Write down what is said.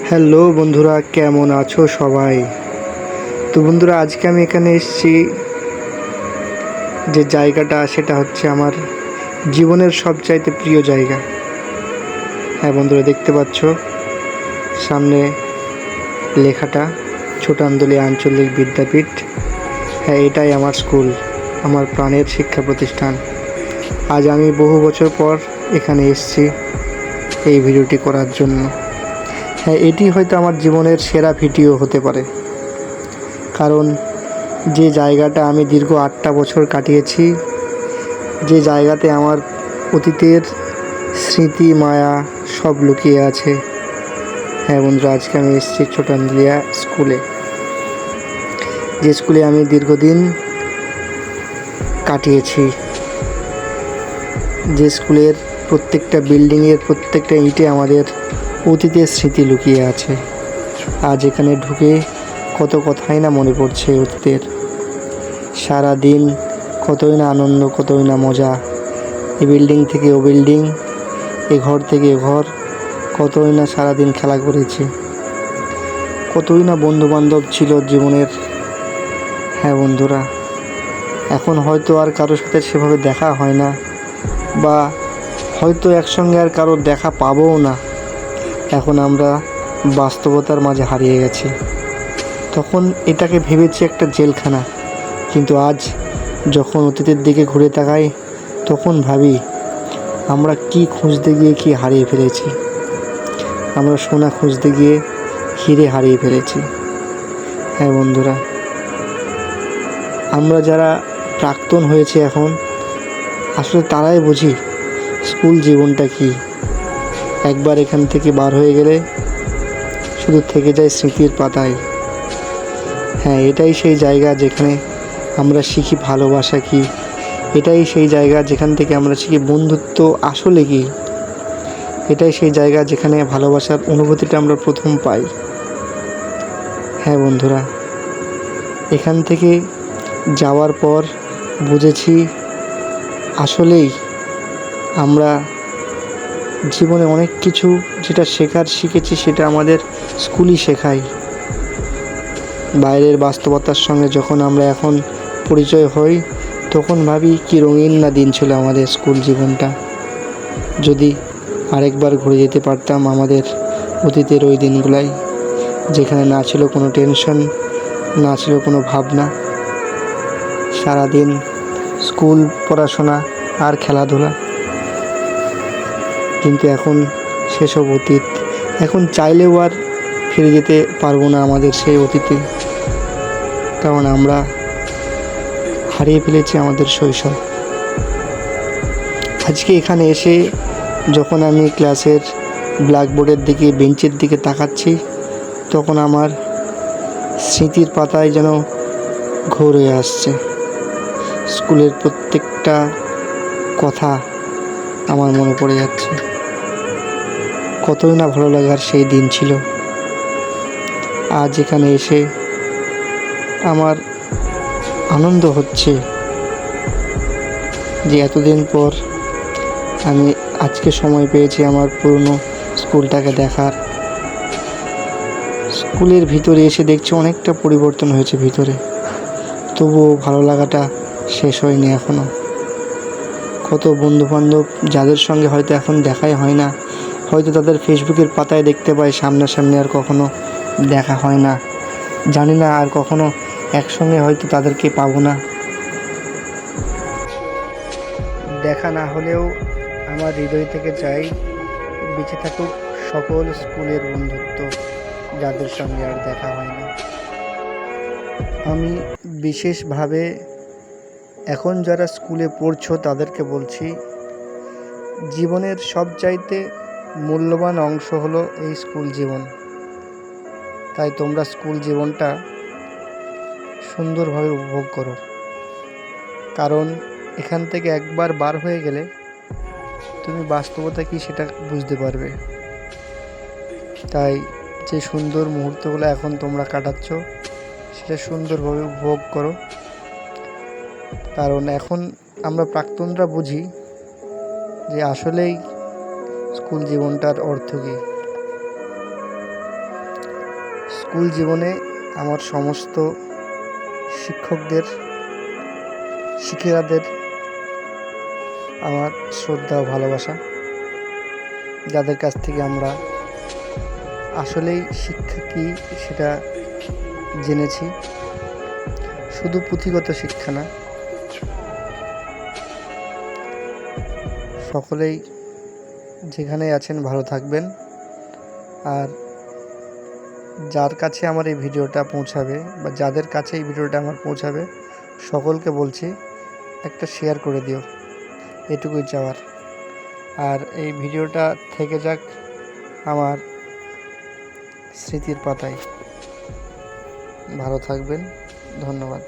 Hello বন্ধুরা, কেমন আছো সবাই? তো বন্ধুরা, আজকে আমি এখানে এসেছি যে জায়গাটা, সেটা হচ্ছে আমার জীবনের সবচাইতে প্রিয় জায়গা। হ্যাঁ বন্ধুরা, দেখতে পাচ্ছ সামনে লেখাটা ছোটান্দলী আঞ্চলিক বিদ্যাপীঠ। হ্যাঁ, এটাই আমার স্কুল, আমার প্রাণের শিক্ষা প্রতিষ্ঠান। আজ আমি বহু বছর পর এখানে এসেছি এই ভিডিওটি করার জন্য। হ্যাঁ, এটি হয়তো আমার জীবনের সেরা ভিডিও হতে পারে, কারণ যে জায়গাটা আমি দীর্ঘ 8টা বছর কাটিয়েছি, যে জায়গাতে আমার অতীতের স্মৃতি মায়া সব লুকিয়ে আছে। হ্যাঁ বন্ধুরা, আজকে আমি এসেছি ছোটান্দলিয়া স্কুলে, যে স্কুলে আমি দীর্ঘদিন কাটিয়েছি, যে স্কুলের প্রত্যেকটা বিল্ডিংয়ের প্রত্যেকটা ইঁটে আমাদের অতীতের স্মৃতি লুকিয়ে আছে। আজ এখানে ঢুকে কত কথাই না মনে পড়ছে অতীতের। সারা দিন কতই না আনন্দ, কতই না মজা। এ বিল্ডিং থেকে ও বিল্ডিং, এ ঘর থেকে এ ঘর, কতই না সারাদিন খেলা করেছি, কতই না বন্ধুবান্ধব ছিল জীবনের। হ্যাঁ বন্ধুরা, এখন হয়তো আর কারোর সাথে সেভাবে দেখা হয় না, বা হয়তো একসঙ্গে আর কারোর দেখা পাবোও না। এখন আমরা বাস্তবতার মাঝে হারিয়ে গেছি। তখন এটাকে ভেবেছি একটা জেলখানা, কিন্তু আজ যখন অতীতের দিকে ঘুরে তাকাই, তখন ভাবি আমরা কি খুঁজতে গিয়ে কি হারিয়ে ফেলেছি। আমরা সোনা খুঁজতে গিয়ে হিরে হারিয়ে ফেলেছি। হ্যাঁ বন্ধুরা, আমরা যারা প্রাক্তন হয়েছে এখন, আসলে তারাই বুঝি স্কুল জীবনটা কি। একবার এখান থেকে বার হয়ে গেলে শুধু থেকে যায় স্মৃতির পাতায়। হ্যাঁ, এটাই সেই জায়গা যেখানে আমরা শিখি ভালোবাসা কি। এটাই সেই জায়গা যেখান থেকে আমরা শিখি বন্ধুত্ব আসলে কি। এটাই সেই জায়গা যেখানে ভালোবাসার অনুভূতিটা আমরা প্রথম পাই। হ্যাঁ বন্ধুরা, এখান থেকে যাওয়ার পর বুঝেছি আসলেই আমরা জীবনে অনেক কিছু যেটা শিখেছি সেটা আমাদের স্কুলই শেখায়। বাইরের বাস্তবতার সঙ্গে যখন আমরা এখন পরিচয় হই, তখন ভাবি কি রঙিন না দিন ছিল আমাদের স্কুল জীবনটা। যদি আরেকবার ঘুরে যেতে পারতাম আমাদের অতীতের ওই দিনগুলাই, যেখানে না ছিল কোনো টেনশন, না ছিল কোনো ভাবনা, সারাদিন স্কুল, পড়াশোনা আর খেলাধুলা। কিন্তু এখন সেসব অতীত, এখন চাইলেও আর ফিরে যেতে পারবো না আমাদের সেই অতীতে, কারণ আমরা হারিয়ে ফেলেছি আমাদের শৈশব। আজকে এখানে এসে যখন আমি ক্লাসের ব্ল্যাকবোর্ডের দিকে, বেঞ্চের দিকে তাকাচ্ছি, তখন আমার স্মৃতির পাতায় যেন ঘোর হয়ে আসছে। স্কুলের প্রত্যেকটা কথা আমার মনে পড়ে যাচ্ছে। কতই না ভালো লাগার সেই দিন ছিল। আজ এখানে এসে আমার আনন্দ হচ্ছে যে এতদিন পর আমি আজকে সময় পেয়েছি আমার পুরনো স্কুলটাকে দেখার। স্কুলের ভিতরে এসে দেখছি অনেকটা পরিবর্তন হয়েছে ভিতরে, তবুও ভালো লাগাটা শেষ হয়নি এখনও। কত বন্ধুবান্ধব যাদের সঙ্গে হয়তো এখন দেখাই হয় না, হয়তো তাদের ফেসবুকের পাতায় দেখতে পাই, সামনাসামনি আর কখনো দেখা হয় না। জানি না আর কখনো একসঙ্গে হয়তো তাদেরকে পাবো না। দেখা না হলেও আমার হৃদয় থেকে চাই বেঁচে থাকুক সকল স্কুলের বন্ধুত্ব, যাদের সঙ্গে আর দেখা হয় না। আমি বিশেষভাবে এখন যারা স্কুলে পড়ছো তাদেরকে বলছি, জীবনের সবচাইতে মূল্যবান অংশ হলো এই স্কুল জীবন। তাই তোমরা স্কুল জীবনটা সুন্দরভাবে উপভোগ করো, কারণ এখান থেকে একবার বার হয়ে গেলে তুমি বাস্তবতা কি সেটা বুঝতে পারবে। তাই যে সুন্দর মুহূর্তগুলো এখন তোমরা কাটাচ্ছ, সেটা সুন্দরভাবে উপভোগ করো, কারণ এখন আমরা প্রাক্তনরা বুঝি যে আসলেই স্কুল জীবনটার অর্থ কী। স্কুল জীবনে আমার সমস্ত শিক্ষকদের, শিক্ষিকাদের আমার শ্রদ্ধা ও ভালোবাসা, যাদের কাছ থেকে আমরা আসলেই শিক্ষা কী সেটা জেনেছি। শুধু পুঁথিগত শিক্ষা না, সকলেই যেখানে আছেন ভালো থাকবেন। আর যার কাছে আমার এই ভিডিওটা পৌঁছাবে বা যাদের কাছে এই ভিডিওটা আমার পৌঁছাবে, সকলকে বলছি একটা শেয়ার করে দিও, এটুকুই চাওয়ার। আর এই ভিডিওটা থেকে যাক আমার স্মৃতির পাতায়। ভালো থাকবেন, ধন্যবাদ।